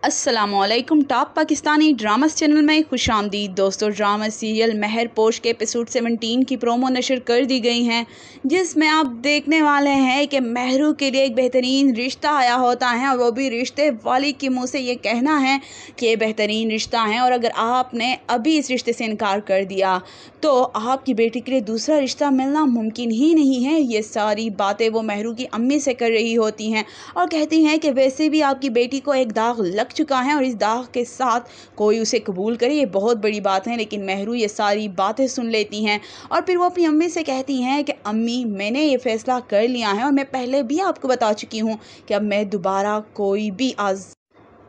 अस्सलामुअलैकुम। Top Pakistani dramas channel में खुशामदीद दोस्तों। ड्रामा सीरियल मेहर पोश के एपिसोड 17 की प्रोमो नशर कर दी गई हैं, जिसमें आप देखने वाले हैं कि महरू के लिए एक बेहतरीन रिश्ता आया होता है और वो भी रिश्ते वाली के मुंह से ये कहना है कि ये बेहतरीन रिश्ता है और अगर आपने अभी इस रिश्ते से इनकार कर दिया तो आपकी बेटी के लिए दूसरा रिश्ता मिलना मुमकिन ही नहीं है। ये सारी बातें वो महरू की अम्मी से कर रही होती हैं और कहती हैं कि वैसे भी आपकी बेटी को एक दाग लग चुका है और इस दाग के साथ कोई उसे कबूल करे ये बहुत बड़ी बात है। लेकिन महरू ये सारी बातें सुन लेती हैं और फिर वो अपनी अम्मी से कहती हैं कि अम्मी, मैंने ये फ़ैसला कर लिया है और मैं पहले भी आपको बता चुकी हूँ कि अब मैं दोबारा कोई भी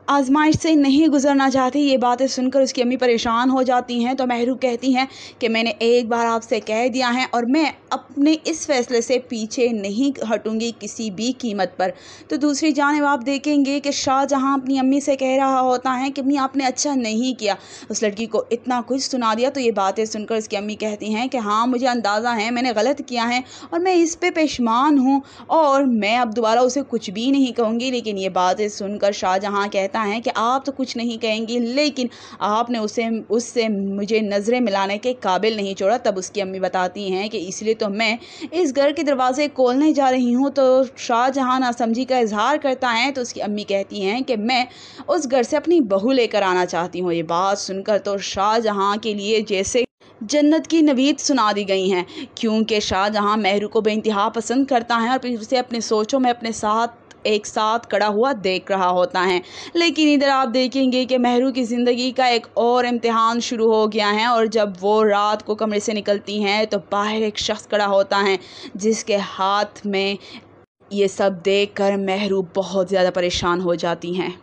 आजमाइश से नहीं गुजरना चाहती। ये बातें सुनकर उसकी अम्मी परेशान हो जाती हैं तो महरू कहती हैं कि मैंने एक बार आपसे कह दिया है और मैं अपने इस फैसले से पीछे नहीं हटूंगी किसी भी कीमत पर। तो दूसरी जानिब आप देखेंगे कि शाहजहां अपनी अम्मी से कह रहा होता है कि अम्मी, आपने अच्छा नहीं किया, उस लड़की को इतना कुछ सुना दिया। तो ये बातें सुनकर उसकी अम्मी कहती हैं कि हाँ, मुझे अंदाज़ा है मैंने गलत किया है और मैं इस पे पेशमान हूँ और मैं अब दोबारा उसे कुछ भी नहीं कहूँगी। लेकिन ये बातें सुनकर शाहजहां कहता है कि आप तो कुछ नहीं कहेंगी, लेकिन आपने उससे मुझे नज़रें मिलाने के काबिल नहीं छोड़ा। तब उसकी अम्मी बताती हैं कि इसलिए तो मैं इस घर के दरवाजे खोलने जा रही हूँ। तो शाहजहां नासमझी का इजहार करता है तो उसकी अम्मी कहती हैं कि मैं उस घर से अपनी बहू लेकर आना चाहती हूँ। ये बात सुनकर तो शाहजहां के लिए जैसे जन्नत की नवीद सुना दी गई हैं, क्योंकि शाहजहां महरू को बेइंतहा पसंद करता है और फिर उसे अपने सोचों में अपने साथ एक साथ खड़ा हुआ देख रहा होता है। लेकिन इधर आप देखेंगे कि महरू की ज़िंदगी का एक और इम्तिहान शुरू हो गया है और जब वो रात को कमरे से निकलती हैं तो बाहर एक शख्स खड़ा होता है जिसके हाथ में ये सब देखकर महरू बहुत ज़्यादा परेशान हो जाती हैं।